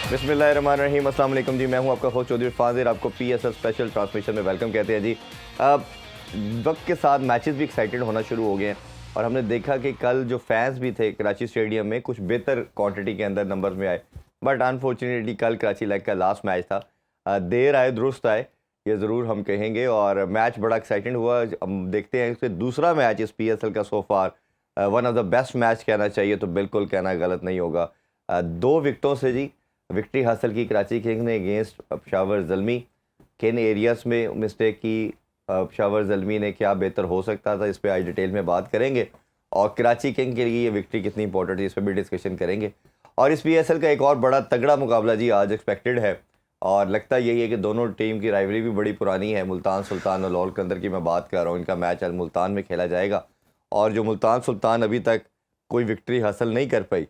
बिस्मिल्लाहिर्रहमानिर्रहीम, अस्सलाम वालेकुम जी। मैं हूं आपका होस्ट चौधरी फाजिर। आपको पीएसएल स्पेशल ट्रांसमिशन में वेलकम कहते हैं जी। वक्त के साथ मैचेस भी एक्साइटेड होना शुरू हो गए हैं और हमने देखा कि कल जो फैंस भी थे कराची स्टेडियम में कुछ बेहतर क्वांटिटी के अंदर नंबर्स में आए, बट अनफॉर्चुनेटली कल कराची लेग का लास्ट मैच था। देर आए दुरुस्त आए, ये ज़रूर हम कहेंगे, और मैच बड़ा एक्साइटेड हुआ। हम देखते हैं कि दूसरा मैच इस पीएसएल का so far one of the best match कहना चाहिए तो बिल्कुल कहना गलत नहीं होगा। 2 विकेटों से जी विक्ट्री हासिल की कराची किंग्स ने अगेंस्ट पेशावर ज़ल्मी। किन एरियाज़ में मिस्टेक की पेशावर ज़ल्मी ने, क्या बेहतर हो सकता था, इस पे आज डिटेल में बात करेंगे। और कराची किंग के लिए ये विक्ट्री कितनी इंपॉर्टेंट है इस पर भी डिस्कशन करेंगे। और इस पीएसएल का एक और बड़ा तगड़ा मुकाबला जी आज एक्सपेक्टेड है, और लगता यही है कि दोनों टीम की राइवली भी बड़ी पुरानी है। मुल्तान सुल्तान और लाहौर कलंदर की मैं बात कर रहा हूँ। इनका मैच आज मुल्तान में खेला जाएगा, और जो मुल्तान सुल्तान अभी तक कोई विक्ट्री हासिल नहीं कर पाई,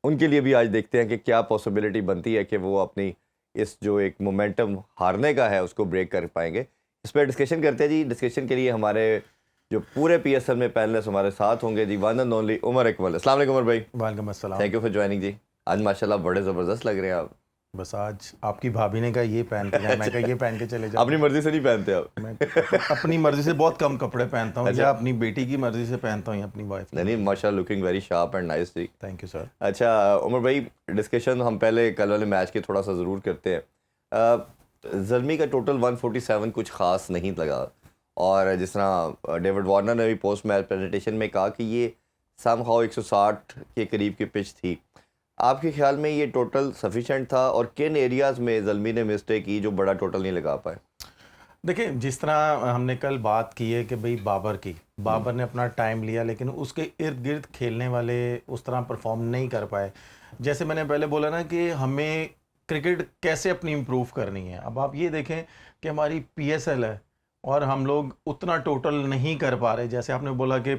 उनके लिए भी आज देखते हैं कि क्या पॉसिबिलिटी बनती है कि वो अपनी इस जो एक मोमेंटम हारने का है उसको ब्रेक कर पाएंगे। इस पर डिस्कशन करते हैं जी। डिस्कशन के लिए हमारे जो पूरे पीएसएल में पैनलिस्ट हमारे साथ होंगे जी, one and only Umar Iqbal. अस्सलाम वालेकुम उमर भाई। वालेकुम अस्सलाम। थैंक यू फॉर ज्वाइनिंग जी। आज माशाल्लाह बड़े ज़बरदस्त लग रहे हैं आप। बस आज आपकी भाभी ने कहा ये पहन के जाए, मैं कहा ये पहन के चले जाओ। अपनी मर्जी से नहीं पहनते आप? मैं अपनी मर्जी से बहुत कम कपड़े पहनता हूँ, अच्छा। या अपनी बेटी की मर्जी से पहनता हूँ या अपनी वाइफ। नहीं, माशाल्लाह looking very sharp and nice जी। Thank you sir. अच्छा उमर भाई, डिस्कशन हम पहले कल वाले मैच की थोड़ा सा ज़रूर करते हैं। ज़ल्मी का टोटल 147 कुछ ख़ास नहीं लगा, और जिस तरह डेविड वार्नर ने भी पोस्ट मैच प्रेजेंटेशन में कहा कि ये समहाउ 160 के करीब की पिच थी। आपके ख्याल में ये टोटल सफिशेंट था, और किन एरियाज़ में ज़ल्मी ने मिस्टेक की जो बड़ा टोटल नहीं लगा पाए? देखिए, जिस तरह हमने कल बात की है कि भाई बाबर ने अपना टाइम लिया, लेकिन उसके इर्द गिर्द खेलने वाले उस तरह परफॉर्म नहीं कर पाए। जैसे मैंने पहले बोला ना कि हमें क्रिकेट कैसे अपनी इम्प्रूव करनी है। अब आप ये देखें कि हमारी पीएसएल है और हम लोग उतना टोटल नहीं कर पा रहे। जैसे आपने बोला कि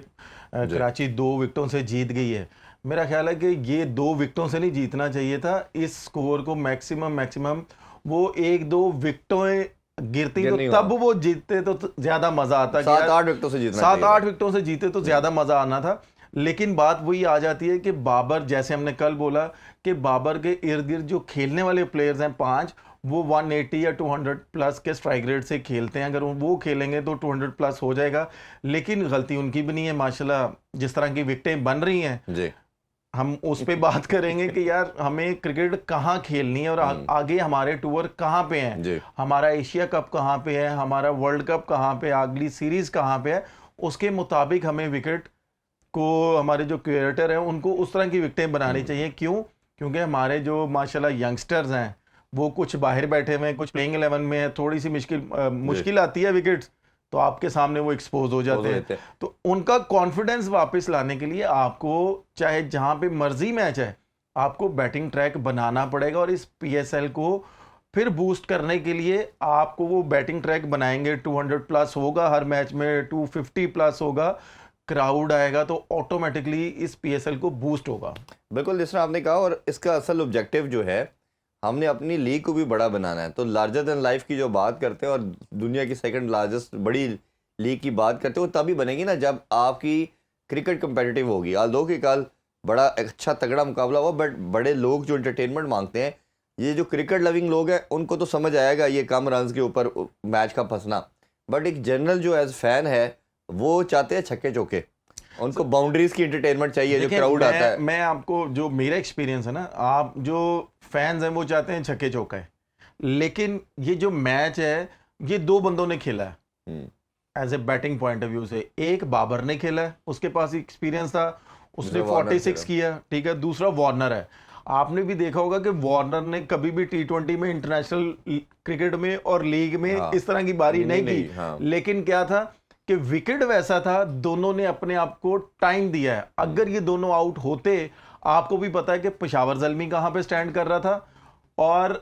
कराची 2 विकेटों से जीत गई है। मेरा ख्याल है कि ये 2 विकेटों से नहीं जीतना चाहिए था। इस स्कोर को मैक्सिमम वो 1-2 विकेटें गिरती तो तब वो जीतते तो ज़्यादा मज़ा आता। 7-8 विकेटों से जीतना, 7-8 विकेटों से जीते तो ज़्यादा मज़ा आना था। लेकिन बात वही आ जाती है कि बाबर, जैसे हमने कल बोला कि बाबर के इर्द गिर्द जो खेलने वाले प्लेयर्स हैं 5, वो 180 या 200 प्लस के स्ट्राइक रेट से खेलते हैं। अगर वो खेलेंगे तो 200 प्लस हो जाएगा। लेकिन गलती उनकी भी नहीं है। माशाल्लाह जिस तरह की विकेटें बन रही हैं जी, हम उस पे बात करेंगे कि यार हमें क्रिकेट कहाँ खेलनी है और आगे हमारे टूर कहाँ पे हैं। हमारा एशिया कप कहाँ पे है, हमारा वर्ल्ड कप कहाँ पे, अगली सीरीज कहाँ पे है। उसके मुताबिक हमें विकेट को, हमारे जो क्रिएटर हैं उनको उस तरह की विकेटें बनानी चाहिए। क्यों? क्योंकि हमारे जो माशाल्लाह यंगस्टर्स हैं वो कुछ बाहर बैठे हुए हैं, कुछ प्लेइंग 11 में है। थोड़ी सी मुश्किल आती है विकेट्स, तो आपके सामने वो एक्सपोज हो जाते हैं। तो उनका कॉन्फिडेंस वापस लाने के लिए आपको, चाहे जहां पे मर्जी मैच है, आपको बैटिंग ट्रैक बनाना पड़ेगा। और इस पीएसएल को फिर बूस्ट करने के लिए आपको वो बैटिंग ट्रैक बनाएंगे। 200 प्लस होगा हर मैच में, 250 प्लस होगा, क्राउड आएगा तो ऑटोमेटिकली इस पीएसएल को बूस्ट होगा। बिल्कुल जिस तरह आपने कहा, और इसका असल ऑब्जेक्टिव जो है, हमने अपनी लीग को भी बड़ा बनाना है। तो लार्जर देन लाइफ की जो बात करते हैं और दुनिया की सेकंड लार्जेस्ट बड़ी लीग की बात करते हो, तभी बनेगी ना जब आपकी क्रिकेट कंपेटिटिव होगी। आज दो कि कल बड़ा अच्छा तगड़ा मुकाबला हुआ, बट बड़े लोग जो एंटरटेनमेंट मांगते हैं, ये जो क्रिकेट लविंग लोग हैं, उनको तो समझ आएगा ये कम रन के ऊपर मैच का फंसना। बट एक जनरल जो एज फैन है वो चाहते हैं छक्के चौके, उनको बाउंड्रीज की एंटरटेनमेंट चाहिए, जो क्राउड आता है। मैं आपको, जो मेरा एक्सपीरियंस है ना, आप जो फैंस हैं वो चाहते हैं छक्के चौका है। लेकिन ये जो मैच है ये 2 बंदों ने खेला है as a batting point of view से। एक बाबर ने खेला है, उसके पास एक्सपीरियंस था, उसने 46 किया, ठीक है। दूसरा वार्नर है। आपने भी देखा होगा कि वार्नर ने कभी भी T20 में, इंटरनेशनल क्रिकेट में और लीग में इस तरह की बारी नहीं की। लेकिन क्या था कि विकेट वैसा था, दोनों ने अपने आप को टाइम दिया है। अगर ये दोनों आउट होते, आपको भी पता है कि पेशावर ज़ल्मी कहां पे स्टैंड कर रहा था और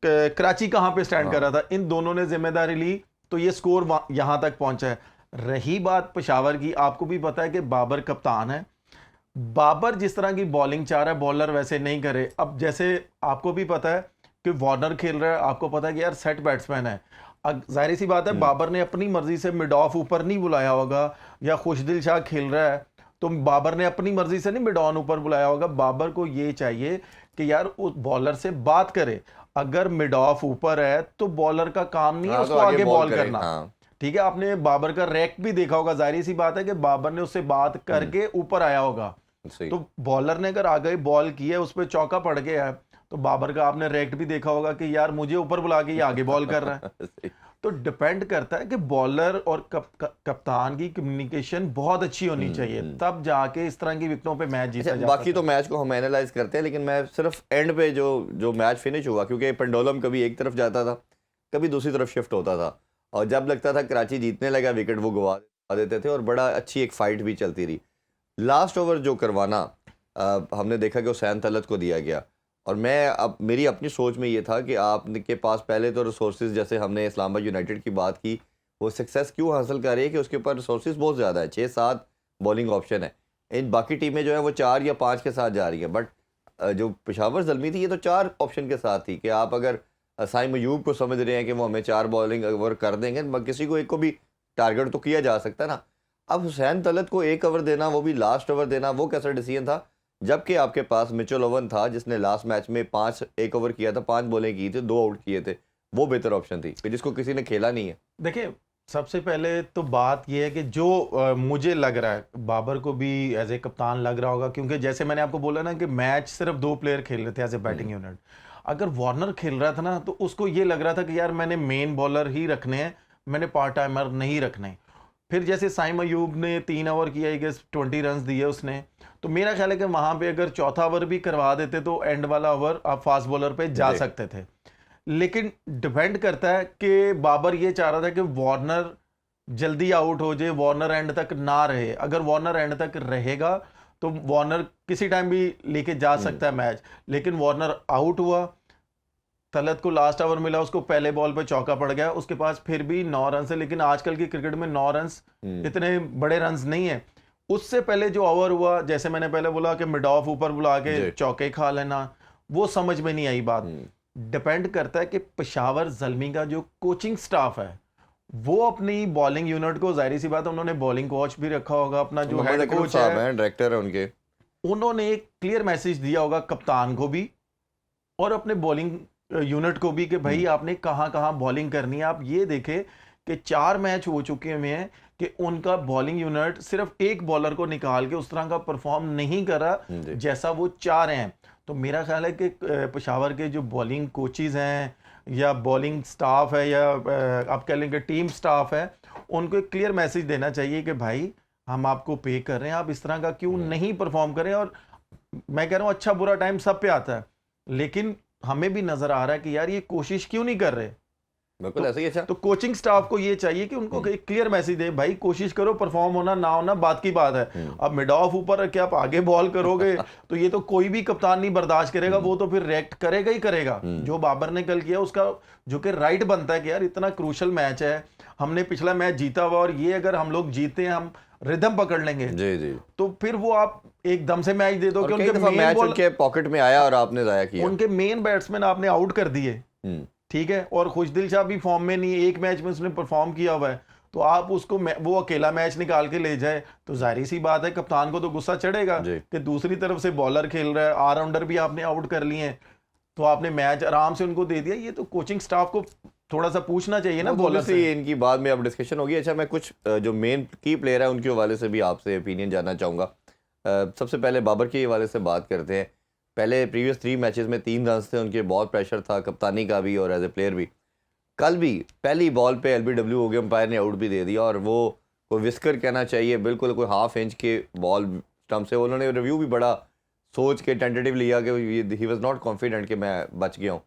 कराची कहां पे स्टैंड कर रहा था। इन दोनों ने जिम्मेदारी ली तो ये स्कोर यहां तक पहुंचा है। रही बात पेशावर की, आपको भी पता है कि बाबर कप्तान है। बाबर जिस तरह की बॉलिंग चाह रहा है, बॉलर वैसे नहीं करे। अब जैसे आपको भी पता है कि वार्नर खेल रहा है, आपको पता है कि यार सेट बैट्समैन है। जाहिर सी बात है बाबर ने अपनी मर्जी से मिड ऑफ ऊपर नहीं बुलाया होगा, या खुशदिल शाह खेल रहा है तो बाबर ने अपनी मर्जी से नहीं मिड ऑन ऊपर बुलाया होगा। बाबर को ये चाहिए कि यार उस बॉलर से बात करे, अगर मिड ऑफ ऊपर है तो बॉलर का काम नहीं है हाँ, उसको तो आगे बॉल करे, करना। हाँ। ठीक है, आपने बाबर का रैक भी देखा होगा, जाहिर सी बात है कि बाबर ने उससे बात करके ऊपर आया होगा। सही। तो बॉलर ने अगर आगे बॉल की है, उस पर चौका पड़ गया है, तो बाबर का आपने रेक्ट भी देखा होगा कि यार मुझे ऊपर बुला के ये आगे बॉल कर रहा है। सही। तो डिपेंड करता है कि बॉलर और कप्तान की कम्युनिकेशन बहुत अच्छी होनी चाहिए, तब जाके इस तरह की विकेटों पे मैच जीता जा बाकी सकता तो मैच को हम एनालाइज करते हैं, लेकिन मैं सिर्फ एंड पे जो मैच फिनिश हुआ, क्योंकि पेंडुलम कभी एक तरफ जाता था, कभी दूसरी तरफ शिफ्ट होता था, और जब लगता था कराची जीतने लगा विकेट, वो गवा देते थे, और बड़ा अच्छी एक फाइट भी चलती रही। लास्ट ओवर जो करवाना हमने देखा कि हुसैन तलत को दिया गया, और मैं अब मेरी अपनी सोच में ये था कि आपके पास पहले तो रिसोर्सेज, जैसे हमने इस्लामाबाद यूनाइटेड की बात की, वो सक्सेस क्यों हासिल कर रही है कि उसके ऊपर रिसोर्सेज बहुत ज़्यादा है, 6-7 बॉलिंग ऑप्शन है। इन बाकी टीमें जो है वो 4 या 5 के साथ जा रही हैं, बट जो पेशावर ज़ल्मी थी ये तो 4 ऑप्शन के साथ थी कि आप अगर साइम अयूब को समझ रहे हैं कि वो हमें 4 बॉलिंग ओवर कर देंगे, किसी को एक को भी टारगेट तो किया जा सकता है ना। अब हुसैन तलत को 1 ओवर देना, वो भी लास्ट ओवर देना, वो कैसा डिसीजन था, जबकि आपके पास मिचेल ओवन था जिसने लास्ट मैच में 1 ओवर किया था, 5 बॉलें की थी, 2 आउट किए थे, वो बेहतर ऑप्शन थी कि जिसको किसी ने खेला नहीं है। देखिए, सबसे पहले तो बात यह है कि जो मुझे लग रहा है बाबर को भी एज ए कप्तान लग रहा होगा, क्योंकि जैसे मैंने आपको बोला ना कि मैच सिर्फ 2 प्लेयर खेल रहे थे एज ए बैटिंग यूनिट। अगर वार्नर खेल रहा था ना, तो उसको ये लग रहा था कि यार मैंने मेन बॉलर ही रखने हैं, मैंने पार्ट टाइमर नहीं रखने। फिर जैसे साइम अयूब ने 3 ओवर किया, आई गेस 20 रन दिए उसने, तो मेरा ख्याल है कि वहां पे अगर चौथा ओवर भी करवा देते तो एंड वाला ओवर आप फास्ट बॉलर पे जा सकते थे। लेकिन डिपेंड करता है कि बाबर ये चाह रहा था कि वार्नर जल्दी आउट हो जाए, वार्नर एंड तक ना रहे। अगर वार्नर एंड तक रहेगा तो वार्नर किसी टाइम भी लेके जा सकता है मैच, लेकिन वार्नर आउट हुआ, तलत को लास्ट ओवर मिला, उसको पहले बॉल पे चौका पड़ गया, उसके पास फिर भी 9 रन है, लेकिन आजकल की क्रिकेट में 9 रन इतने बड़े रन नहीं है। उससे पहले जो ओवर हुआ, जैसे मैंने पहले बोला कि मिड ऑफ ऊपर बुला के चौके खा लेना, वो समझ में नहीं आई बात। डिपेंड करता है कि पेशावर ज़ल्मी का जो कोचिंग स्टाफ है वो अपनी बॉलिंग यूनिट को, जाहिर सी बात है उन्होंने बॉलिंग कोच भी रखा होगा, अपना जो हेड कोच है, डायरेक्टर है उनके, उन्होंने एक क्लियर मैसेज दिया होगा कप्तान को भी और अपने बॉलिंग यूनिट को भी कि भाई आपने कहाँ कहाँ बॉलिंग करनी है। आप ये देखें कि 4 मैच हो चुके हुए हैं कि उनका बॉलिंग यूनिट सिर्फ एक बॉलर को निकाल के उस तरह का परफॉर्म नहीं कर रहा जैसा वो चाह रहे हैं। तो मेरा ख्याल है कि पेशावर के जो बॉलिंग कोचेज हैं या बॉलिंग स्टाफ है या आप कह लेंगे टीम स्टाफ है, उनको एक क्लियर मैसेज देना चाहिए कि भाई हम आपको पे कर रहे हैं, आप इस तरह का क्यों नहीं परफॉर्म करें। और मैं कह रहा हूँ अच्छा बुरा टाइम सब पे आता है, लेकिन हमें भी नजर आ रहा है कि यार ये कोशिश क्यों नहीं कर रहे। बिल्कुल ऐसे ही। अच्छा, तो कोचिंग स्टाफ को ये चाहिए कि उनको एक क्लियर मैसेज दे, भाई कोशिश करो, परफॉर्म होना ना होना बात की बात है। अब मिड ऑफ ऊपर क्या आप आगे बॉल करोगे तो ये तो कोई भी कप्तान नहीं बर्दाश्त करेगा, वो तो फिर रिएक्ट करेगा ही करेगा। जो बाबर ने कल किया उसका जो कि राइट बनता है कि यार इतना क्रूशल मैच है, हमने पिछला मैच जीता हुआ और ये अगर हम लोग जीते हैं, हम रिदम पकड़ लेंगे जी जी, तो फिर वो आप एकदम से मैच दे दो कि उनके मैच उनके पॉकेट में आया और आपने जाया किया, उनके मेन बैट्समैन आपने आउट कर दिए, ठीक है, और खुशदिल शाह भी फॉर्म में नहीं है, एक मैच में उसने परफॉर्म किया हुआ है, तो आप उसको वो अकेला मैच निकाल के ले जाए तो जाहिर सी बात है कप्तान को तो गुस्सा चढ़ेगा कि दूसरी तरफ से बॉलर खेल रहा है, ऑलराउंडर भी आपने आउट कर लिए हैं, तो आपने मैच आराम से उनको दे दिया। ये तो कोचिंग स्टाफ को थोड़ा सा पूछना चाहिए ना बॉलर से, इनकी बाद में अब डिस्कशन होगी। अच्छा, मैं कुछ जो मेन की प्लेयर है उनके हवाले से भी आपसे ओपिनियन जानना चाहूँगा। सबसे पहले बाबर के हवाले से बात करते हैं। पहले प्रीवियस 3 मैचेस में 3 रन थे उनके, बहुत प्रेशर था कप्तानी का भी और एज ए प्लेयर भी। कल भी पहली बॉल पे एलबीडब्ल्यू हो गया, अंपायर ने आउट भी दे दिया, और वो कोई विस्कर कहना चाहिए, बिल्कुल कोई हाफ इंच के बॉल स्टम्प से। उन्होंने रिव्यू भी बड़ा सोच के टेंटेटिव लिया कि ही वॉज नॉट कॉन्फिडेंट कि मैं बच गया हूँ।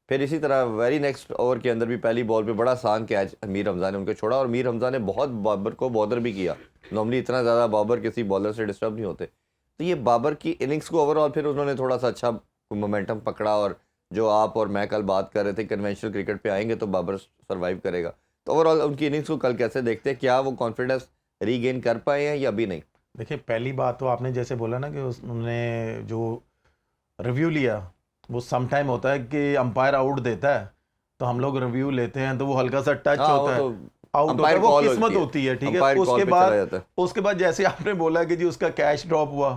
फिर इसी तरह वेरी नेक्स्ट ओवर के अंदर भी पहली बॉल पे बड़ा आसान कैच मीर हमजा ने उनको छोड़ा, और मीर हमजा ने बहुत बाबर को बॉदर भी किया। नॉर्मली इतना ज़्यादा बाबर किसी बॉलर से डिस्टर्ब नहीं होते। तो ये बाबर की इनिंग्स को ओवरऑल फिर उन्होंने थोड़ा सा अच्छा मोमेंटम पकड़ा, और जो आप और मैं कल बात कर रहे थे कन्वेंशनल क्रिकेट पे आएंगे तो बाबर सरवाइव करेगा। तो ओवरऑल उनकी इनिंग्स को कल कैसे देखते हैं, क्या वो कॉन्फिडेंस रीगेन कर पाए हैं या अभी नहीं? देखिए, पहली बात तो आपने जैसे बोला ना कि उन्होंने जो रिव्यू लिया, वो सम टाइम होता है कि अंपायर आउट देता है तो हम लोग रिव्यू लेते हैं तो वो हल्का सा टच होता है। आउट होता है, वो किस्मत होती है, ठीक है। उसके बाद जैसे आपने बोला कि जी उसका कैच ड्रॉप हुआ,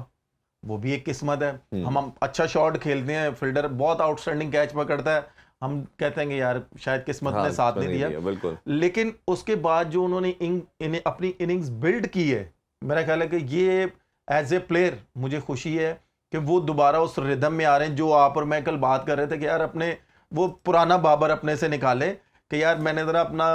वो भी एक किस्मत है। हम अच्छा शॉट खेलते हैं, फील्डर बहुत आउटस्टैंडिंग कैच पकड़ता है, हम कहते हैं कि यार शायद किस्मत ने साथ नहीं दिया, बिल्कुल। लेकिन उसके बाद जो उन्होंने इन्हें अपनी इनिंग्स बिल्ड की है, मेरा ख्याल है कि ये एज ए प्लेयर मुझे खुशी है कि वो दोबारा उस रिदम में आ रहे हैं जो आप और मैं कल बात कर रहे थे कि यार अपने वो पुराना बाबर अपने से निकाले कि यार मैंने जरा अपना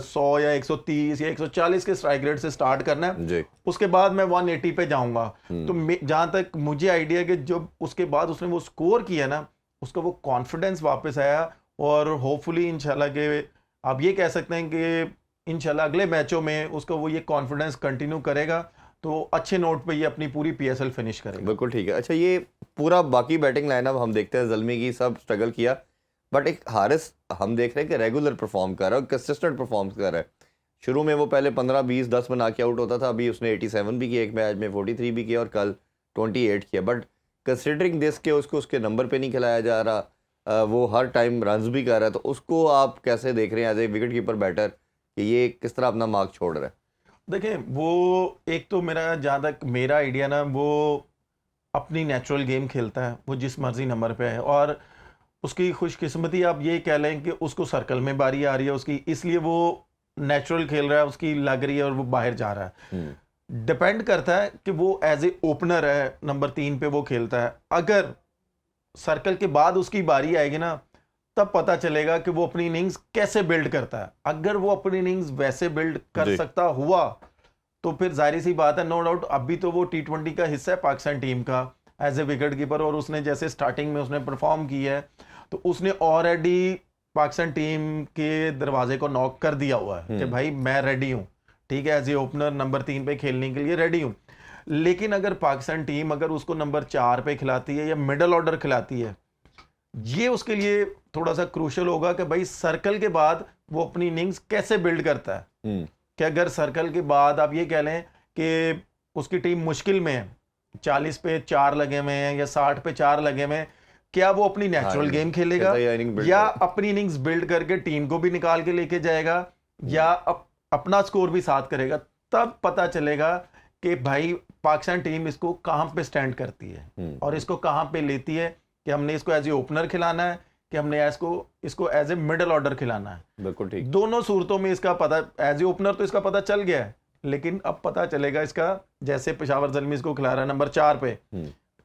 100 या 130 या 140 के स्ट्राइक रेट से स्टार्ट करना है, उसके बाद मैं 180 पे जाऊंगा। तो जहां तक मुझे आइडिया कि जब उसके बाद उसने वो स्कोर किया ना, उसका वो कॉन्फिडेंस वापस आया, और होपफुली इंशाल्लाह के आप ये कह सकते हैं कि इंशाल्लाह अगले मैचों में उसका वो ये कॉन्फिडेंस कंटिन्यू करेगा, तो अच्छे नोट पे ये अपनी पूरी पीएसएल फिनिश करेगा। बिल्कुल ठीक है। अच्छा, ये पूरा बाकी बैटिंग लाइनअप हम देखते हैं, ज़ल्मी की सब स्ट्रगल किया, बट एक हारिस हम देख रहे हैं कि रेगुलर परफॉर्म कर रहा है, कंसिस्टेंट परफॉर्म कर रहा है। शुरू में वो पहले 15 20 10 बना के आउट होता था, अभी उसने 87 भी किया एक मैच में, 43 भी किया और कल 28 किया, बट कंसिडरिंग दिस के उसको उसके नंबर पे नहीं खिलाया जा रहा, वो हर टाइम रन्स भी कर रहा है, तो उसको आप कैसे देख रहे हैं as a wicket keeper batter कि ये किस तरह अपना मार्क छोड़ रहा है? देखिए, वो एक तो मेरा जहाँ तक मेरा आइडिया ना, वो अपनी नेचुरल गेम खेलता है, वो जिस मर्जी नंबर पे है, और उसकी खुशकिस्मती आप ये कह लें कि उसको सर्कल में बारी आ रही है उसकी, इसलिए वो नेचुरल खेल रहा है, उसकी लग रही है और वो बाहर जा रहा है। डिपेंड करता है कि वो एज ए ओपनर है, नंबर 3 पे वो खेलता है, अगर सर्कल के बाद उसकी बारी आएगी ना, तब पता चलेगा कि वो अपनी इनिंग्स कैसे बिल्ड करता है। अगर वो अपनी इनिंग्स वैसे बिल्ड कर सकता हुआ तो फिर जाहिर सी बात है, नो डाउट अभी तो वो T20 का हिस्सा है पाकिस्तान टीम का एज ए विकेट कीपर, और उसने जैसे स्टार्टिंग में उसने परफॉर्म किया है, तो उसने ऑलरेडी पाकिस्तान टीम के दरवाजे को नॉक कर दिया हुआ है कि भाई मैं रेडी हूँ, ठीक है, एज ए ओपनर नंबर 3 पे खेलने के लिए रेडी हूँ। लेकिन अगर पाकिस्तान टीम अगर उसको नंबर 4 पे खिलाती है या मिडल ऑर्डर खिलाती है, ये उसके लिए थोड़ा सा क्रूशल होगा कि भाई सर्कल के बाद वो अपनी इनिंग्स कैसे बिल्ड करता है। कि अगर सर्कल के बाद आप ये कह लें कि उसकी टीम मुश्किल में है, 40 पे 4 लगे हुए हैं या 60 पे 4 लगे हुए हैं, क्या वो अपनी नेचुरल गेम खेलेगा या अपनी इनिंग्स बिल्ड करके टीम को भी निकाल के लेके जाएगा या अपना स्कोर भी साथ करेगा? तब पता चलेगा कि भाई पाकिस्तान टीम इसको कहां पे स्टैंड करती है और इसको कहां पे लेती है, कि हमने इसको एज ए ओपनर खिलाना है कि हमने इसको एज ए मिडल ऑर्डर खिलाना है। बिल्कुल ठीक। दोनों सूरतों में इसका पता, एज ए ओपनर तो इसका पता चल गया है, लेकिन अब पता चलेगा इसका, जैसे पेशावर ज़ल्मी इसको खिला रहा है नंबर 4 पे,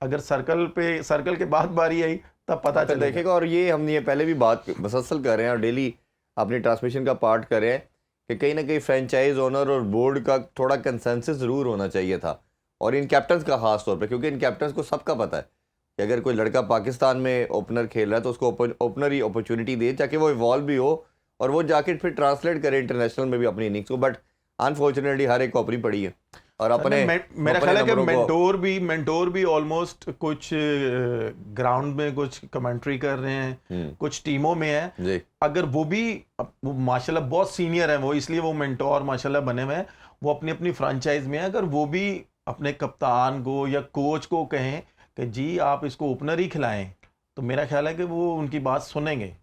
अगर सर्कल के बाद बारी आई तब पता चलेगा। देखेगा। और ये हम ये पहले भी बात मुसलसल कर रहे हैं और डेली अपनी ट्रांसमिशन का पार्ट कर रहे हैं कि कहीं ना कहीं फ्रेंचाइज ओनर और बोर्ड का थोड़ा कंसेंसस ज़रूर होना चाहिए था, और इन कैप्टन्स का खास तौर पे, क्योंकि इन कैप्टन्स को सबका पता है कि अगर कोई लड़का पाकिस्तान में ओपनर खेल रहा है तो उसको ओपनर ही अपॉर्चुनिटी दे ताकि वो इवॉल्व भी हो और वो जाके फिर ट्रांसलेट करे इंटरनेशनल में भी अपनी इनिंग्स को। बट अनफॉर्चुनेटली हर एक को अपनी पड़ी है, और अपने मेरा ख्याल है कि मेंटोर भी ऑलमोस्ट कुछ ग्राउंड में कुछ कमेंट्री कर रहे हैं, कुछ टीमों में है, अगर वो माशाल्लाह बहुत सीनियर है वो, इसलिए वो मेंटोर माशाल्लाह बने हुए हैं, वो अपनी अपनी फ्रेंचाइज में है, अगर वो भी अपने कप्तान को या कोच को कहें कि जी आप इसको ओपनर ही खिलाएं, तो मेरा ख्याल है कि वो उनकी बात सुनेंगे।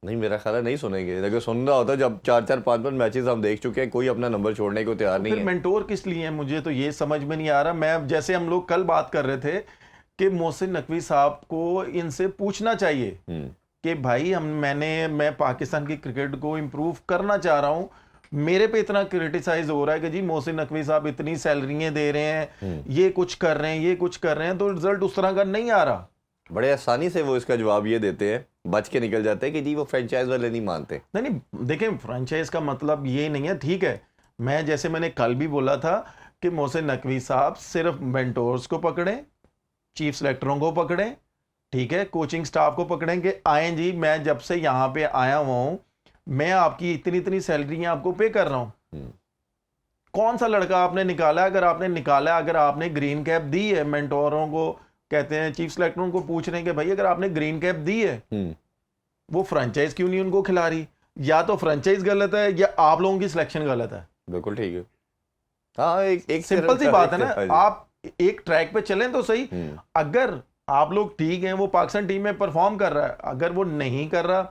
नहीं, मेरा ख्याल है नहीं सुनेंगे। अगर सुन रहा होता, जब 4-4 5-5 मैचेस हम देख चुके हैं, कोई अपना नंबर छोड़ने को तैयार नहीं है। फिर मेंटोर किस लिए है, मुझे तो ये समझ में नहीं आ रहा। मैं जैसे हम लोग कल बात कर रहे थे कि मोहसिन नकवी साहब को इनसे पूछना चाहिए कि भाई मैं पाकिस्तान की क्रिकेट को इम्प्रूव करना चाह रहा हूँ, मेरे पे इतना क्रिटिसाइज हो रहा है कि जी मोहसिन नकवी साहब इतनी सैलरियां दे रहे हैं, ये कुछ कर रहे हैं, ये कुछ कर रहे हैं, तो रिजल्ट उस तरह का नहीं आ रहा। बड़े आसानी से वो इसका जवाब ये देते हैं, बच के निकल जाते हैं कि जी वो फ्रेंचाइज वाले नहीं मानते। नहीं, देखें, फ्रेंचाइज का मतलब ये नहीं है, ठीक है, मैंने कल भी बोला था कि मोहसिन नकवी साहब सिर्फ मेंटोर्स को पकड़ें, चीफ सेलेक्टरों को पकड़ें, ठीक है, कोचिंग स्टाफ को पकड़ें कि आए जी मैं जब से यहाँ पे आया हुआ हूँ, मैं आपकी इतनी सैलरी आपको पे कर रहा हूँ। कौन सा लड़का आपने निकाला? अगर आपने ग्रीन कैप दी है, मेंटोरों को कहते हैं, चीफ सेलेक्टरों को पूछ रहे हैं कि भाई अगर आपने ग्रीन कैप दी है, वो फ्रेंचाइज क्यों नहीं उनको खिला रही? या तो फ्रेंचाइज गलत है या आप लोगों की सिलेक्शन गलत है। बिल्कुल ठीक है। हाँ, एक सिंपल सी बात है ना, आप एक ट्रैक पे चलें तो सही। अगर आप लोग ठीक हैं, वो पाकिस्तान टीम में परफॉर्म कर रहा है, अगर वो नहीं कर रहा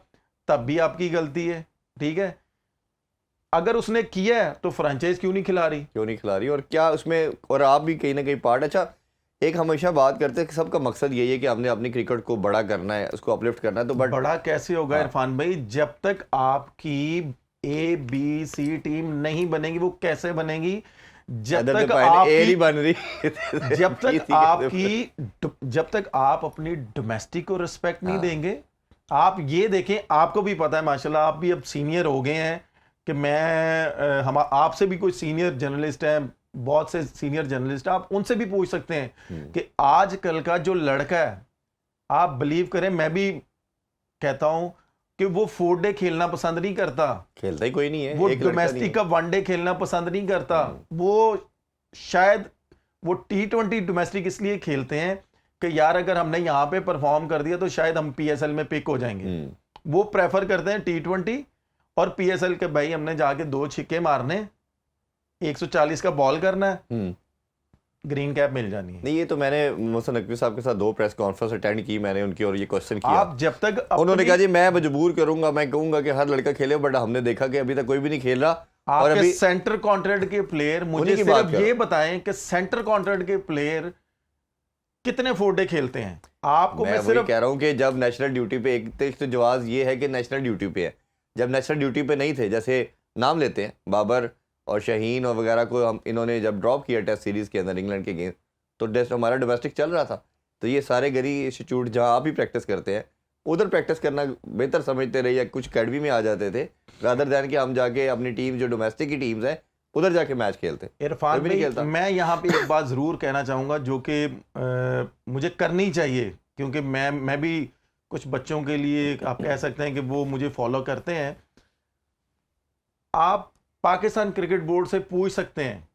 तब भी आपकी गलती है, ठीक है। अगर उसने किया है तो फ्रेंचाइज क्यों नहीं खिला रही? क्यों नहीं खिला रही? और क्या उसमें, और आप भी कहीं ना कहीं पार्ट, अच्छा एक हमेशा बात करते हैं कि सबका मकसद यही है कि हमने अपनी क्रिकेट को बड़ा करना है, उसको अपलिफ्ट करना है, तो बट बड़ा कैसे होगा हाँ। इरफान भाई, जब तक आपकी ABC टीम नहीं बनेगी? वो कैसे बनेगी? जब इधर से तक पहले ए नहीं आपकी बन रही जब तक आप अपनी डोमेस्टिक को रिस्पेक्ट नहीं हाँ। देंगे। आप ये देखें, आपको भी पता है माशाल्लाह, आप भी अब सीनियर हो गए हैं कि मैं हम आपसे भी कोई सीनियर जर्नलिस्ट हैं, बहुत से सीनियर जर्नलिस्ट, आप उनसे भी पूछ सकते हैं कि आजकल का जो लड़का है, आप बिलीव करें, मैं भी कहता हूं कि वो 4 डे खेलना पसंद नहीं करता, खेलता ही कोई नहीं है, वो एक लड़का नहीं डोमेस्टिक का 1 डे खेलना पसंद नहीं करता। वो शायद वो T20 डोमेस्टिक इसलिए खेलते हैं कि यार अगर हमने यहाँ पे परफॉर्म कर दिया तो शायद हम PSL में पिक हो जाएंगे। वो प्रेफर करते हैं T20 और PSL के, भाई हमने जाके 2 छिक्के मारने, 140 का बॉल करना है, ग्रीन कैप मिल जानी है। नहीं, ये तो मैंने मोहसिन नकवी साहब के साथ 2 प्रेस कॉन्फ्रेंस अटेंड की मैंने उनकी, और ये क्वेश्चन किया। आप जब तक उन्होंने कहा जी मैं मजबूर करूंगा, मैं कहूंगा कि हर लड़का खेले, बट हमने देखा कि अभी तक कोई भी नहीं खेल रहा। और आपके अभी सेंटर कॉन्ट्रैक्ट के प्लेयर, मुझे उन्हीं की बात सिर्फ करो। ये बताएं कि सेंटर कॉन्ट्रैक्ट के प्लेयर कितने 4 डे खेलते हैं? आपको मैं मैं वही सिर्फ कह रहा हूँ कि जब नेशनल ड्यूटी पे, एक तो जवाब ये है कि नेशनल ड्यूटी पे है, जब नेशनल ड्यूटी पे नहीं थे, जैसे नाम लेते हैं बाबर और शाहीन और वगैरह को, हम इन्होंने जब ड्रॉप किया टेस्ट सीरीज़ के अंदर इंग्लैंड के गेम, तो टेस्ट हमारा डोमेस्टिक चल रहा था। तो ये सारे गरी इंस्टीट्यूट जहाँ आप ही प्रैक्टिस करते हैं, उधर प्रैक्टिस करना बेहतर समझते रहे, या कुछ अकेडमी में आ जाते थे, रादर दैन कि हम जाके अपनी टीम जो डोमेस्टिक की टीम्स हैं उधर जाके मैच खेलते। इरफान कोई भी नहीं भाई, खेलता। मैं यहाँ पे एक बात जरूर कहना चाहूंगा जो कि मुझे करनी चाहिए, क्योंकि मैं भी कुछ बच्चों के लिए, आप कह सकते हैं कि वो मुझे फॉलो करते हैं। आप पाकिस्तान क्रिकेट बोर्ड से पूछ सकते हैं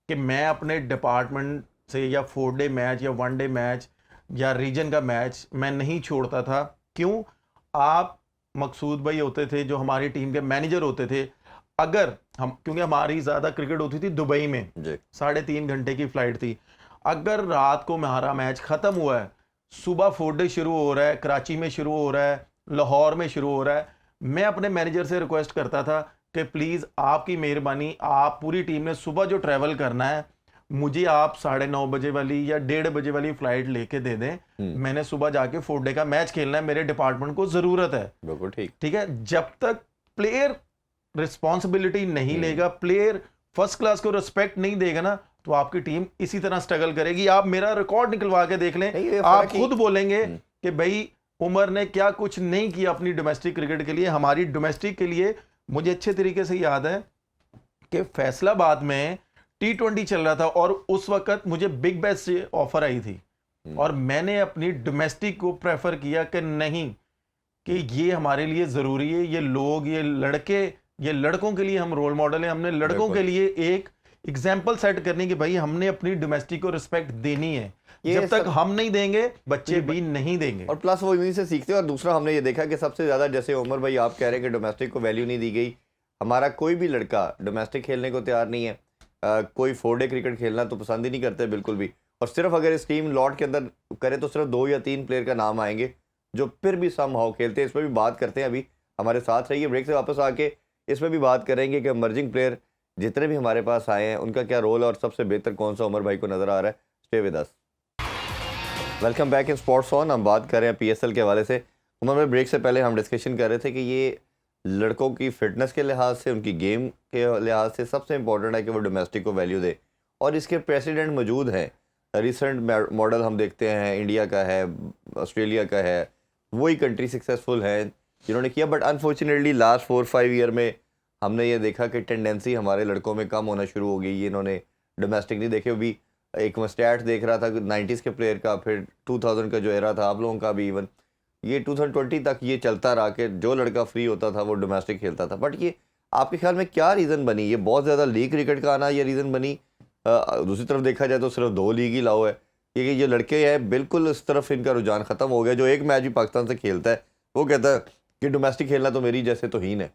कि मैं अपने डिपार्टमेंट से या 4 डे मैच या 1 डे मैच या रीजन का मैच मैं नहीं छोड़ता था। क्यों? आप मकसूद भाई होते थे जो हमारी टीम के मैनेजर होते थे, अगर हम, क्योंकि हमारी ज़्यादा क्रिकेट होती थी दुबई में, जी 3.5 घंटे की फ्लाइट थी, अगर रात को हमारा मैच ख़त्म हुआ है, सुबह 4 डे शुरू हो रहा है, कराची में शुरू हो रहा है, लाहौर में शुरू हो रहा है, मैं अपने मैनेजर से रिक्वेस्ट करता था कि प्लीज़ आपकी मेहरबानी, आप पूरी टीम ने सुबह जो ट्रैवल करना है, मुझे आप 9:30 बजे वाली या 1:30 बजे वाली फ्लाइट लेके दे दें। मैंने सुबह जाके 4 डे का मैच खेलना है, मेरे डिपार्टमेंट को ज़रूरत है। बिल्कुल ठीक। ठीक है, जब तक प्लेयर रिस्पॉन्सिबिलिटी नहीं लेगा, प्लेयर फर्स्ट क्लास को रिस्पेक्ट नहीं देगा ना, तो आपकी टीम इसी तरह स्ट्रगल करेगी। आप मेरा रिकॉर्ड निकलवा के देख लें, नहीं, ये आप फर्क ही- खुद बोलेंगे कि भाई उमर ने क्या कुछ नहीं किया अपनी डोमेस्टिक क्रिकेट के लिए। हमारी डोमेस्टिक के लिए मुझे अच्छे तरीके से याद है कि फैसलाबाद में T20 चल रहा था और उस वक्त मुझे बिग बैश से ऑफर आई थी, और मैंने अपनी डोमेस्टिक को प्रेफर किया कि नहीं, कि ये हमारे लिए ज़रूरी है, ये लोग, ये लड़के, ये लड़कों के लिए हम रोल मॉडल हैं, हमने लड़कों के लिए एक एग्जाम्पल सेट करनी कि भाई हमने अपनी डोमेस्टिक को रिस्पेक्ट देनी है। जब तक हम नहीं देंगे, बच्चे भी नहीं देंगे। और प्लस वो इन्हीं से सीखते हैं। और दूसरा हमने ये देखा कि सबसे ज़्यादा, जैसे उमर भाई आप कह रहे हैं कि डोमेस्टिक को वैल्यू नहीं दी गई, हमारा कोई भी लड़का डोमेस्टिक खेलने को तैयार नहीं है। कोई 4 डे क्रिकेट खेलना तो पसंद ही नहीं करते बिल्कुल भी। और सिर्फ अगर इस टीम लॉट के अंदर करें तो सिर्फ 2 या 3 प्लेयर का नाम आएंगे जो फिर भी समहाउ खेलते हैं। इस पर भी बात करते हैं, अभी हमारे साथ रहिए, ब्रेक से वापस आके इस पर भी बात करेंगे कि इमर्जिंग प्लेयर जितने भी हमारे पास आए हैं उनका क्या रोल है और सबसे बेहतर कौन सा उमर भाई को नज़र आ रहा है। Stay with us. Welcome back in sports on. हम बात कर रहे हैं PSL के हवाले से। उमर भाई, ब्रेक से पहले हम डिस्कशन कर रहे थे कि ये लड़कों की फिटनेस के लिहाज से, उनकी गेम के लिहाज से सबसे इंपॉर्टेंट है कि वो डोमेस्टिक को वैल्यू दे, और इसके प्रेसिडेंट मौजूद हैं। रिसेंट मॉडल हम देखते हैं, इंडिया का है, ऑस्ट्रेलिया का है, वही कंट्री सक्सेसफुल है जिन्होंने किया। बट अनफॉर्चुनेटली लास्ट 4-5 ईयर में हमने ये देखा कि टेंडेंसी हमारे लड़कों में कम होना शुरू हो गई। ये इन्होंने डोमेस्टिक नहीं देखे। अभी एक मैं स्टैट देख रहा था 90s के प्लेयर का, फिर 2000 का जो एरा था आप लोगों का भी, इवन ये 2020 तक ये चलता रहा कि जो लड़का फ्री होता था वो डोमेस्टिक खेलता था। बट ये आपके ख्याल में क्या रीज़न बनी? ये बहुत ज़्यादा लीग क्रिकेट का आना ये रीज़न बनी? दूसरी तरफ देखा जाए तो सिर्फ 2 लीग ही लाओ है, क्योंकि ये लड़के हैं बिल्कुल इस तरफ इनका रुझान ख़त्म हो गया। जो एक मैच भी पाकिस्तान से खेलता है वो कहता है कि डोमेस्टिक खेलना तो मेरी जैसे तौहीन है।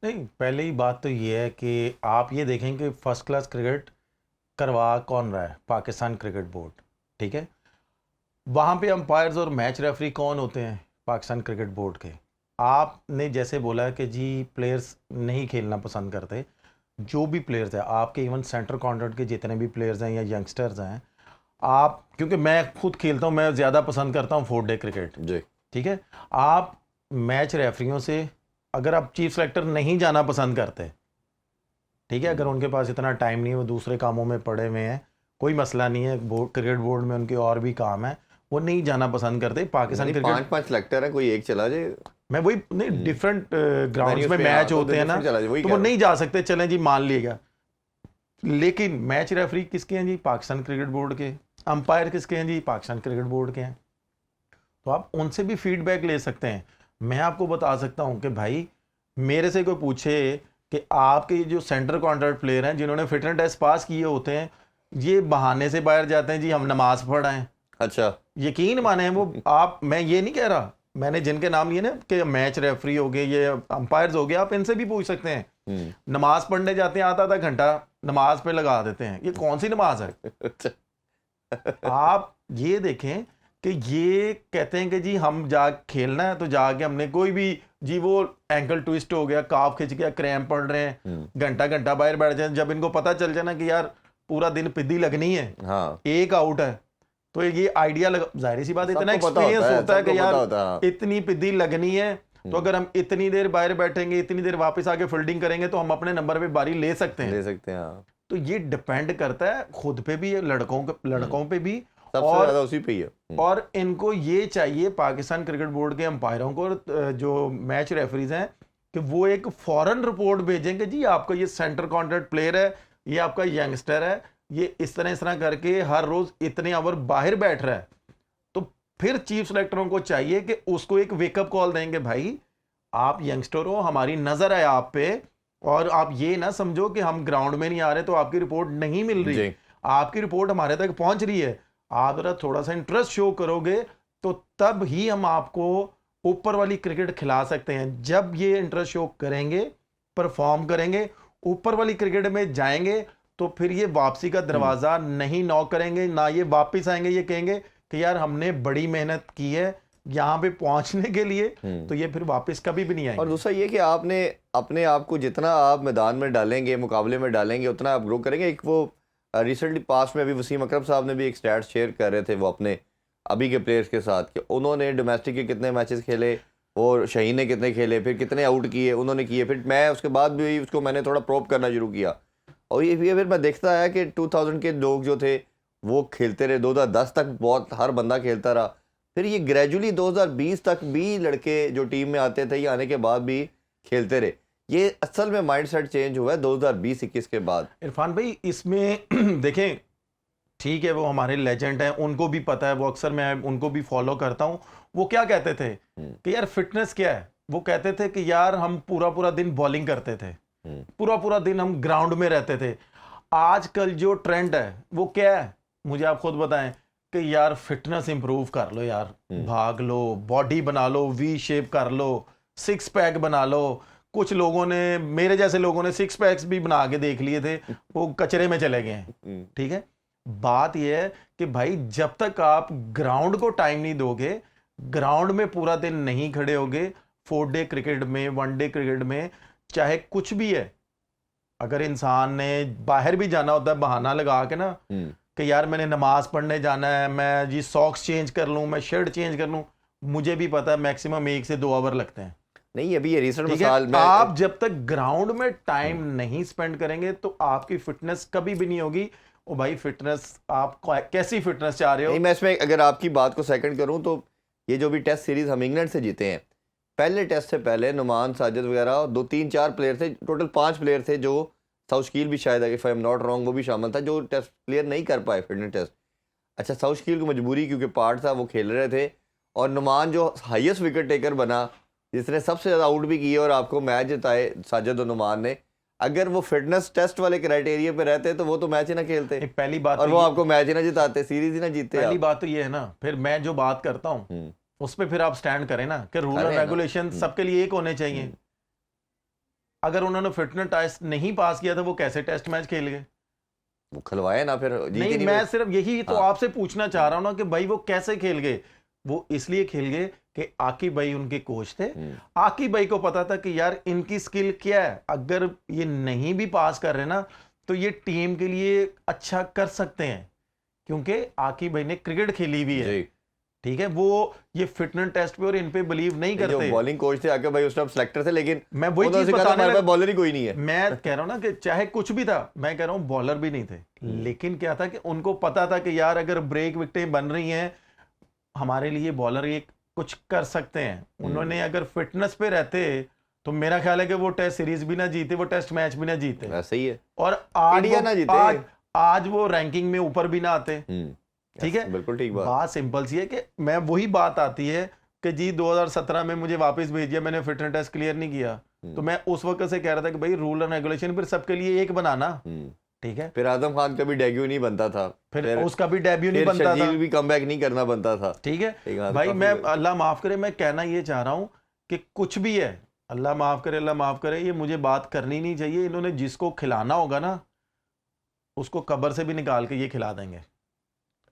नहीं, पहली बात तो ये है कि आप ये देखें कि फर्स्ट क्लास क्रिकेट करवा कौन रहा है? Pakistan cricket board. ठीक है, वहाँ पे अंपायर्स और मैच रेफरी कौन होते हैं? पाकिस्तान क्रिकेट बोर्ड के। आपने जैसे बोला कि जी प्लेयर्स नहीं खेलना पसंद करते, जो भी प्लेयर्स हैं आपके, इवन सेंटर कॉन्ट्रैक्ट के जितने भी प्लेयर्स हैं या यंगस्टर्स हैं, आप, क्योंकि मैं खुद खेलता हूं, मैं ज़्यादा पसंद करता हूं 4 डे क्रिकेट जी। ठीक है, आप मैच रेफरियों से, अगर आप चीफ सेलेक्टर नहीं जाना पसंद करते, ठीक है, अगर उनके पास इतना टाइम नहीं है, वो दूसरे कामों में पड़े हुए हैं, कोई मसला नहीं है, बोर्ड क्रिकेट बोर्ड में उनके और भी काम है, वो नहीं जाना पसंद करते पाकिस्तान क्रिकेट। 5 सेलेक्टर है, कोई एक चला जाए। मैं वही नहीं, डिफरेंट ग्राउंड्स में पे, मैच हाँ, होते हैं ना, चला जाए, वही तो कह वो रहा नहीं जा सकते, चलें जी मान लिएगा। लेकिन मैच रेफरी किसके हैं जी? पाकिस्तान क्रिकेट बोर्ड के। अंपायर किसके हैं जी? पाकिस्तान क्रिकेट बोर्ड के हैं। तो आप उनसे भी फीडबैक ले सकते हैं। मैं आपको बता सकता हूं कि भाई मेरे से कोई पूछे कि आपके ये जो सेंटर कॉन्ट्रैक्ट प्लेयर हैं जिन्होंने फिटनेस टेस्ट पास किए होते हैं, ये बहाने से बाहर जाते हैं जी हम नमाज पढ़ आए हैं। अच्छा, यकीन माने वो आप, मैं ये नहीं कह रहा, मैंने जिनके नाम लिए ना कि मैच रेफरी हो गए, ये अंपायर्स हो गए, आप इनसे भी पूछ सकते हैं। नमाज पढ़ने जाते हैं, आधा घंटा नमाज पे लगा देते हैं, ये कौन सी नमाज है? आप ये देखें कि ये कहते हैं कि जी हम जा खेलना है तो जाके हमने कोई भी जी वो एंकल ट्विस्ट हो गया, काफ खिंच गया, क्रैम्प पड़ रहे हैं, घंटा बाहर बैठ जाए, जब इनको पता चल जाए ना कि यार पूरा दिन पिद्दी लगनी है, हाँ, एक आउट है, तो ये आइडिया जाहिर सी बात, इतना एक्सपीरियंस होता है कि यार इतनी पिद्दी लगनी है, तो अगर हम इतनी देर बाहर बैठेंगे, इतनी देर वापस आके फील्डिंग करेंगे, तो हम अपने नंबर पे बारी ले सकते हैं। हाँ। तो ये डिपेंड करता है खुद पे भी, लड़कों पे भी, सबसे ज्यादा उसी पे ही है। और इनको ये चाहिए पाकिस्तान क्रिकेट बोर्ड के अंपायरों को, जो मैच रेफरीज हैं, कि वो एक फॉरेन रिपोर्ट भेजेंगे जी आपका ये सेंटर कॉन्ट्रैक्ट प्लेयर है, ये आपका यंगस्टर है, ये इस तरह करके हर रोज इतने ओवर बाहर बैठ रहा है। तो फिर चीफ सेलेक्टरों को चाहिए कि उसको एक वेकअप कॉल देंगे, भाई आप यंगस्टर हो, हमारी नजर है आप पे, और आप ये ना समझो कि हम ग्राउंड में नहीं आ रहे तो आपकी रिपोर्ट नहीं मिल रही, आपकी रिपोर्ट हमारे तक पहुंच रही है, आप जरा थोड़ा सा इंटरेस्ट शो करोगे तो तब ही हम आपको ऊपर वाली क्रिकेट खिला सकते हैं। जब ये इंटरेस्ट शो करेंगे, परफॉर्म करेंगे, ऊपर वाली क्रिकेट में जाएंगे, तो फिर ये वापसी का दरवाजा नहीं नॉक करेंगे, ना ये वापस आएंगे, ये कहेंगे कि यार हमने बड़ी मेहनत की है यहाँ पे पहुंचने के लिए, तो ये फिर वापस कभी भी नहीं आएंगे। और दूसरा ये कि आपने अपने आप को जितना आप मैदान में डालेंगे, मुकाबले में डालेंगे, उतना आप ग्रो करेंगे। एक वो रिसेंटली पास में अभी वसीम अकरम साहब ने भी एक स्टैट शेयर कर रहे थे वो अपने अभी के प्लेयर्स के साथ, कि उन्होंने डोमेस्टिक के कितने मैचेस खेले और शहीन ने कितने खेले, फिर कितने आउट किए उन्होंने किए, फिर मैं उसके बाद भी उसको मैंने थोड़ा प्रोब करना शुरू किया, और ये फिर मैं देखता आया कि 2000 के लोग जो थे वो खेलते रहे, 2010 तक बहुत हर बंदा खेलता रहा, फिर ये ग्रेजुअली 2020 तक भी लड़के जो टीम में आते थे, ये आने के बाद भी खेलते रहे। ये असल में माइंडसेट चेंज हुआ है 2020-21 के बाद। इरफान भाई इसमें देखें, ठीक है वो हमारे लेजेंड हैं, उनको भी पता है, वो अक्सर मैं उनको भी फॉलो करता हूं, वो क्या कहते थे कि यार फिटनेस क्या है, वो कहते थे कि यार हम पूरा दिन बॉलिंग करते थे, पूरा दिन हम ग्राउंड में रहते थे। आजकल जो ट्रेंड है वो क्या है, मुझे आप खुद बताएं कि यार फिटनेस इंप्रूव कर लो, यार भाग लो, बॉडी बना लो, वी शेप कर लो, 6 पैक बना लो। कुछ लोगों ने, मेरे जैसे लोगों ने 6 पैक्स भी बना के देख लिए थे, वो कचरे में चले गए हैं। ठीक है, बात यह है कि भाई जब तक आप ग्राउंड को टाइम नहीं दोगे, ग्राउंड में पूरा दिन नहीं खड़े होगे, 4 डे क्रिकेट में, 1 डे क्रिकेट में, चाहे कुछ भी है, अगर इंसान ने बाहर भी जाना होता है बहाना लगा के ना कि यार मैंने नमाज पढ़ने जाना है, मैं जी सॉक्स चेंज कर लूं, मैं शर्ट चेंज कर लूं, मुझे भी पता है मैक्सिमम 1 से 2 आवर लगते हैं। नहीं, अभी ये रिसेंट मिसाल में आप जब तक ग्राउंड में टाइम नहीं स्पेंड करेंगे तो आपकी फिटनेस कभी भी नहीं होगी। ओ भाई फिटनेस, आप कैसी फिटनेस चाह रहे हो? नहीं, मैं इसमें अगर आपकी बात को सेकंड करूं तो ये जो भी टेस्ट सीरीज हम इंग्लैंड से जीते हैं, पहले टेस्ट से पहले नुमान, साजिद वगैरह 2, 3, 4 प्लेयर थे, टोटल 5 प्लेयर थे, जो साउशकील भी शायद if I am not wrong वो भी शामिल था, जो टेस्ट प्लेयर नहीं कर पाए फिटनेस टेस्ट। अच्छा, साउशकील की मजबूरी क्योंकि पार्ट था, वो खेल रहे थे, और नुमान जो हाईएस्ट विकेट टेकर बना, जिसने सबसे ज़्यादा आउट भी किए और आपको मैच जिताए, साजिद और नुमान ने, अगर वो फिटनेस टेस्ट वाले क्राइटेरिया पे रहते तो वो तो मैच ही ना खेलते, पहली बात, और वो आपको मैच ही ना जिताते, सीरीज ही ना जीतते। पहली बात तो ये है ना, फिर मैं जो बात करता हूँ उस पर फिर आप स्टैंड करें ना कि रूल और रेगुलेशन सबके लिए एक होने चाहिए। अगर उन्होंने फिटनेस टेस्ट नहीं पास किया था, वो कैसे टेस्ट मैच खेल गए? वो खिलवाए ना, फिर नहीं, मैं सिर्फ यही तो आपसे पूछना चाह रहा हूं ना कि भाई वो कैसे खेल गए? वो इसलिए खेल गए कि आकिब भाई उनके कोच थे। आकिब भाई को पता था कि यार इनकी स्किल क्या है, अगर ये नहीं भी पास कर रहे ना तो ये टीम के लिए अच्छा कर सकते हैं, क्योंकि आकिब भाई ने क्रिकेट खेली भी है, ठीक है। वो ये फिटनेस टेस्ट पे और इन पे बिलीव नहीं करते। जो बॉलिंग कोच थे आकिब भाई उस टाइम सिलेक्टर थे, लेकिन मैं वही चीज बताने लगा, बॉलर ही कोई नहीं है। मैं कह रहा हूं ना कि चाहे कुछ भी था, मैं कह रहा हूं बॉलर भी नहीं थे, लेकिन क्या था कि उनको पता था कि यार अगर ब्रेक विकेटें बन रही हैं हमारे लिए बॉलर ये कुछ कर सकते हैं। उन्होंने अगर फिटनेस पे रहते तो मेरा ख्याल है कि वो टेस्ट सीरीज भी ना जीते, वो टेस्ट मैच भी ना जीते, ऐसा ही है। और आज इंडिया ना जीते, आज वो रैंकिंग में ऊपर भी ना आते। ठीक है, बिल्कुल ठीक बात सिंपल सी है कि मैं वही बात आती है कि जी 2017 में मुझे वापस भेज दिया, मैंने फिटनेस टेस्ट क्लियर नहीं किया, तो मैं उस वक्त से कह रहा था कि भाई रूल एंड रेगुलेशन फिर सबके लिए एक बनाना, ठीक है। फिर आजम खान का भी डेब्यू नहीं बनता था, फिर उसका भी डेब्यू नहीं बनता था, भी कमबैक नहीं करना बनता था, ठीक है भाई। मैं अल्लाह माफ करे, मैं कहना ये चाह रहा हूं कि कुछ भी है, अल्लाह माफ करे, अल्लाह माफ करे, ये मुझे बात करनी नहीं चाहिए। इन्होंने जिसको खिलाना होगा ना उसको कब्र से भी निकाल के ये खिला देंगे,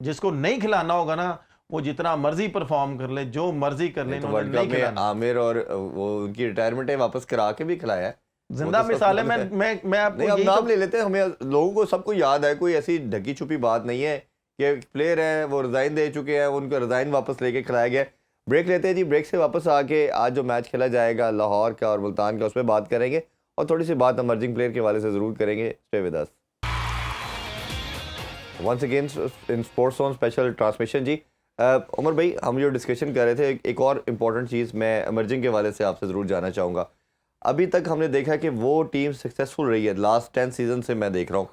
जिसको नहीं खिलाना होगा ना वो जितना मर्जी परफॉर्म कर ले, जो मर्जी कर ले, वर्ल्ड कप में आमिर और वो उनकी रिटायरमेंट है वापस करा के भी खिलाया है। जिंदा मिसाल है। मैं आपको नहीं, नाम ले लेते हैं, हमें लोगों को सबको याद है, कोई ऐसी ढकी छुपी बात नहीं है कि प्लेयर है वो रिजाइन दे चुके हैं, उनको रिजाइन वापस लेके खिलाया गया। ब्रेक लेते हैं जी, ब्रेक से वापस आके आज जो मैच खेला जाएगा लाहौर का और मुल्तान का, उस पर बात करेंगे और थोड़ी सी बात इमर्जिंग प्लेयर के हवाले से जरूर करेंगे। Stay with us once again in sports on special transmission. जी उमर भाई, हम जो डिस्कशन कर रहे थे, एक और इम्पॉर्टेंट चीज़ मैं इमर्जिंग के हवाले से आपसे ज़रूर जानना चाहूँगा। अभी तक हमने देखा कि वो टीम सक्सेसफुल रही है लास्ट 10 सीजन से, मैं देख रहा हूँ,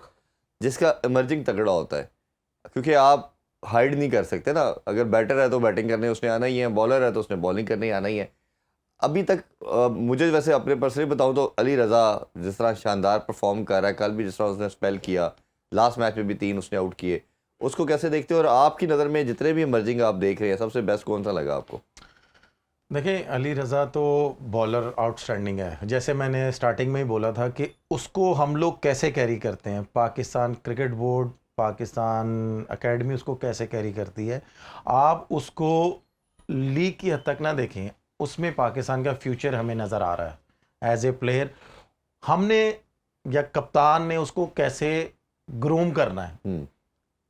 जिसका इमर्जिंग तगड़ा होता है, क्योंकि आप हाइड नहीं कर सकते ना। अगर बैटर है तो बैटिंग करने उसने आना ही है, बॉलर है तो उसने बॉलिंग करने आना ही है। अभी तक मुझे वैसे अपने पर्सनली बताऊँ तो अली रज़ा जिस तरह शानदार परफॉर्म कर रहा है, कल भी जिस तरह उसने स्पेल किया, लास्ट मैच में भी 3 उसने आउट किए, उसको कैसे देखते हो? और आपकी नज़र में जितने भी इमर्जिंग आप देख रहे हैं, सबसे बेस्ट कौन सा लगा आपको? देखिए, अली रज़ा तो बॉलर आउटस्टैंडिंग है। जैसे मैंने स्टार्टिंग में ही बोला था कि उसको हम लोग कैसे कैरी करते हैं, Pakistan cricket board, Pakistan academy उसको कैसे कैरी करती है। आप उसको लीग की हद तक ना देखें, उसमें पाकिस्तान का फ्यूचर हमें नज़र आ रहा है एज ए प्लेयर। हमने या कप्तान ने उसको कैसे ग्रूम करना है।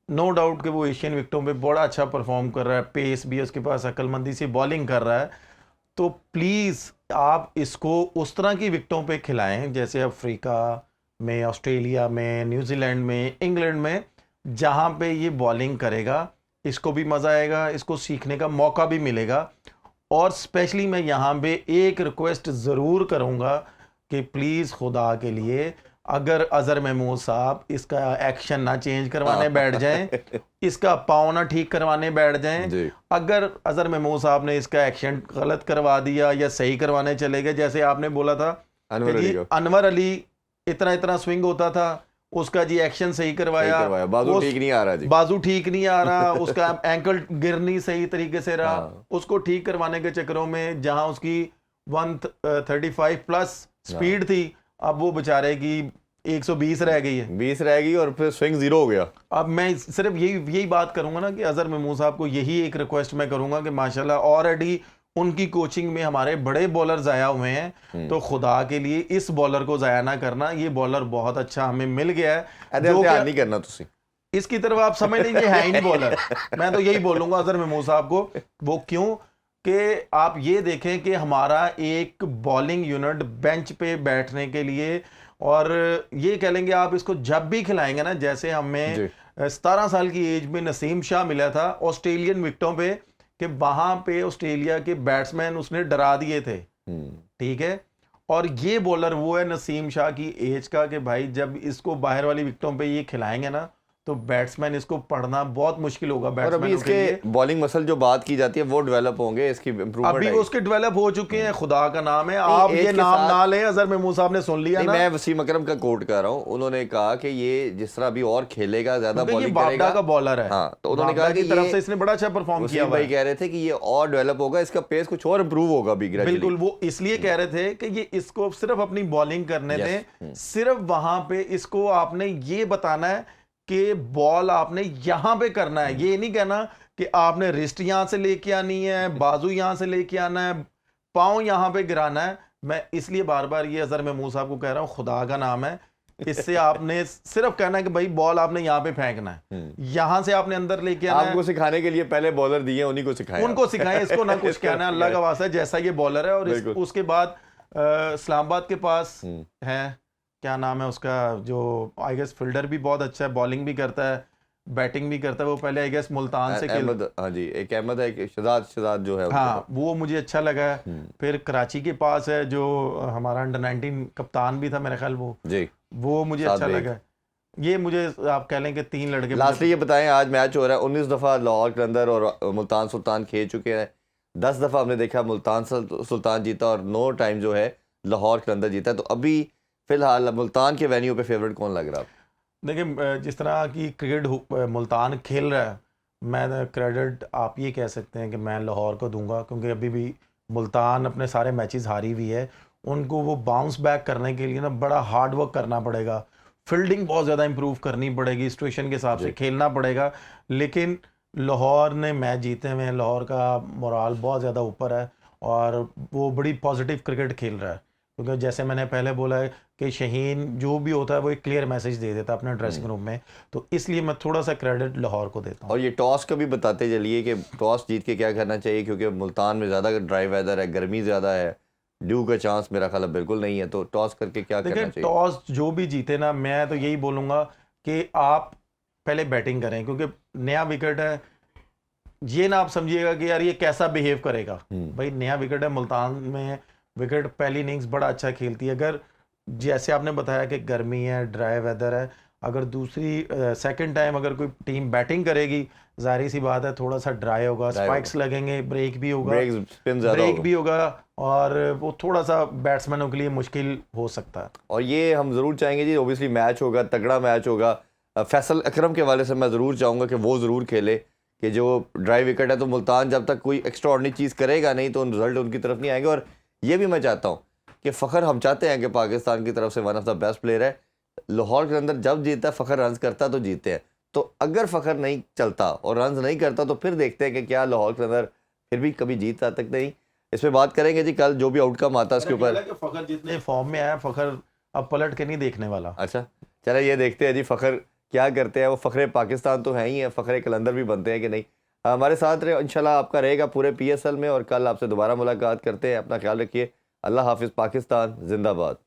नो डाउट कि वो एशियन विकेटों पे बड़ा अच्छा परफॉर्म कर रहा है, पेस भी उसके पास, अक्लमंदी से बॉलिंग कर रहा है, तो प्लीज़ आप इसको उस तरह की विकेटों पे खिलाएं जैसे अफ्रीका में, ऑस्ट्रेलिया में, न्यूजीलैंड में, इंग्लैंड में, जहाँ पे ये बॉलिंग करेगा, इसको भी मज़ा आएगा, इसको सीखने का मौका भी मिलेगा। और स्पेशली मैं यहाँ पे एक रिक्वेस्ट ज़रूर करूँगा कि प्लीज़ खुदा के लिए, अगर अजहर महमूद साहब इसका एक्शन ना चेंज करवाने बैठ जाएं, इसका पाँव ना ठीक करवाने बैठ जाएं, अगर अजहर महमूद साहब ने इसका एक्शन गलत करवा दिया या सही करवाने चले गए, जैसे आपने बोला था अनवर अली इतना स्विंग होता था, उसका जी एक्शन सही करवाया, बाजू ठीक नहीं आ रहा जी, बाजू ठीक नहीं आ रहा, उसका एंकल गिर नहीं सही तरीके से रहा, उसको ठीक करवाने के चक्करों में जहां उसकी 135 प्लस स्पीड थी, अब वो बेचारे की 120 रह गई है, 20 रह गई और फिर स्विंग 0 हो गया। अब मैं सिर्फ यही बात करूंगा ना कि अजहर महमूद साहब को यही एक रिक्वेस्ट मैं करूंगा कि माशाल्लाह ऑलरेडी उनकी कोचिंग में हमारे बड़े बॉलर जाया हुए हैं, तो खुदा के लिए इस बॉलर को जाया ना करना। ये बॉलर बहुत अच्छा हमें मिल गया है, जो नहीं करना तुसी इसकी तरफ आप समझ लीजिए है ही नहीं बॉलर। मैं तो यही बोलूंगा अजहर महमूद साहब को, वो क्यों कि आप ये देखें कि हमारा एक बॉलिंग यूनिट बेंच पे बैठने के लिए, और ये कह लेंगे आप इसको जब भी खिलाएंगे ना, जैसे हमें 17 साल की एज में नसीम शाह मिला था ऑस्ट्रेलियन विकेटों पे, कि वहां पे ऑस्ट्रेलिया के बैट्समैन उसने डरा दिए थे, ठीक है। और ये बॉलर वो है नसीम शाह की एज का कि भाई जब इसको बाहर वाली विकेटों पे ये खिलाएंगे ना तो बैट्समैन इसको पढ़ना बहुत मुश्किल होगा। और अभी इसके बॉलिंग मसल जो बात की जाती है वो डेवलप होंगे, इसकी इंप्रूवमेंट अभी उसके डेवलप हो चुके हैं, खुदा का नाम है। आप ये नाम ना लें, अजहर महमूद साहब ने सुन लिया ना। मैं वसीम अकरम का कोट कर रहा हूं, उन्होंने कहा कि ये जिस तरह अभी और खेलेगा, ज्यादा बॉलिंग करेगा, का बॉलर है। हाँ, तो उन्होंने कहा कि तरफ से इसने बड़ा अच्छा परफॉर्म किया। भाई कह रहे थे कि ये और डेवलप होगा, इसका पेस कुछ और इंप्रूव होगा भी ग्रेजुअली। बिल्कुल, वो इसलिए कह रहे थे कि ये इसको सिर्फ अपनी बॉलिंग करने दें, सिर्फ वहां पे इसको आपने ये बताना है कि बॉल आपने यहां पे करना है, ये नहीं कहना कि आपने रिस्ट यहाँ से लेके आनी है, बाजू यहाँ से लेके आना है, पाँव यहाँ पे गिराना है। मैं इसलिए बार बार ये अजहर महमूद साहब को कह रहा हूँ, खुदा का नाम है, इससे आपने सिर्फ कहना है कि भाई बॉल आपने यहाँ पे फेंकना है, यहाँ से आपने अंदर लेके आना है। आपको सिखाने के लिए पहले बॉलर दिए, उन्हीं को सिखाएं, उनको सिखाएं, इसको ना कुछ कहना है, अल्लाह का वास्ता है, जैसा ये बॉलर है। और उसके बाद इस्लामाबाद के पास है, क्या नाम है उसका, जो आई गेस फील्डर भी बहुत अच्छा है, बॉलिंग भी करता है, बैटिंग भी करता है। वो पहले आई गेस मुल्तान से खेल, हाँ जी, एक अहमद है, एक शहजाद जो है, हाँ वो मुझे अच्छा लगा है। फिर कराची के पास है जो हमारा अंडर 19 कप्तान भी था मेरा ख्याल, वो मुझे अच्छा लगा। ये मुझे आप कह लें कि 3 लड़के। लास्टली ये बताएं, आज मैच हो रहा है, 19 दफ़ा लाहौर कलंदर और मुल्तान सुल्तान खेल चुके हैं, 10 दफ़ा हमने देखा मुल्तान सुल्तान जीता और 9 टाइम जो है लाहौर कलंदर जीता है। तो अभी फिलहाल मुल्तान के वेन्यू पे फेवरेट कौन लग रहा है? देखिए, जिस तरह की क्रिकेट मुल्तान खेल रहा है, मैं क्रेडिट आप ये कह सकते हैं कि मैं लाहौर को दूंगा, क्योंकि अभी भी मुल्तान अपने सारे मैचेस हारी हुई है। उनको वो बाउंस बैक करने के लिए ना बड़ा हार्ड वर्क करना पड़ेगा, फील्डिंग बहुत ज़्यादा इंप्रूव करनी पड़ेगी, सिचुएशन के हिसाब से खेलना पड़ेगा। लेकिन लाहौर ने मैच जीते हुए हैं, लाहौर का मोराल बहुत ज़्यादा ऊपर है और वो बड़ी पॉजिटिव क्रिकेट खेल रहा है। क्योंकि जैसे मैंने पहले बोला है कि शहीन जो भी होता है वो एक क्लियर मैसेज दे देता है अपने ड्रेसिंग रूम में, तो इसलिए मैं थोड़ा सा क्रेडिट लाहौर को देता हूँ। और ये टॉस का भी बताते चलिए कि टॉस जीत के क्या करना चाहिए, क्योंकि मुल्तान में ज़्यादा ड्राई वेदर है, गर्मी ज़्यादा है, ड्यू का चांस मेरा ख्याल बिल्कुल नहीं है, तो टॉस करके क्या करना चाहिए? टॉस जो भी जीते ना, मैं तो यही बोलूँगा कि आप पहले बैटिंग करें, क्योंकि नया विकेट है। ये ना आप समझिएगा कि यार ये कैसा बिहेव करेगा, भाई नया विकेट है, मुल्तान में विकेट पहली इनिंग्स बड़ा अच्छा खेलती है। अगर जैसे आपने बताया कि गर्मी है, ड्राई वेदर है, अगर दूसरी सेकंड टाइम अगर कोई टीम बैटिंग करेगी, जाहिर सी बात है थोड़ा सा ड्राई होगा, स्पाइक्स लगेंगे, ब्रेक भी होगा, ब्रेक भी होगा, और वो थोड़ा सा बैट्समैनों के लिए मुश्किल हो सकता है। और ये हम ज़रूर चाहेंगे जी, ओबियसली मैच होगा, तगड़ा मैच होगा। फैसल अकरम के वाले से मैं ज़रूर चाहूँगा कि वो ज़रूर खेले, कि जो ड्राई विकेट है तो मुल्तान जब तक कोई एक्स्ट्रा ऑर्डिनरी चीज़ करेगा नहीं तो रिजल्ट उनकी तरफ नहीं आएंगे। और ये भी मैं चाहता हूँ कि फ़खर, हम चाहते हैं कि पाकिस्तान की तरफ से one of the best player है। लाहौर के अंदर जब जीतता है फ़खर रन्स करता तो जीतते हैं, तो अगर फ़खर नहीं चलता और रन्स नहीं करता तो फिर देखते हैं कि क्या लाहौर के अंदर फिर भी कभी जीत सकते नहीं। इस पर बात करेंगे जी, कल जो भी आउटकम आता है उसके ऊपर। फ़खर जितने फॉर्म में आया, फ़खर अब पलट के नहीं देखने वाला। अच्छा, चले ये देखते हैं जी फ़खर क्या करते हैं। वो फ़खरे पाकिस्तान तो है ही है, फ़खरे कलंदर भी बनते हैं कि नहीं। हमारे साथ रहे, इंशाल्लाह आपका रहेगा पूरे PSL में, और कल आपसे दोबारा मुलाकात करते हैं। अपना ख्याल रखिए। अल्लाह हाफिज़। पाकिस्तान जिंदाबाद।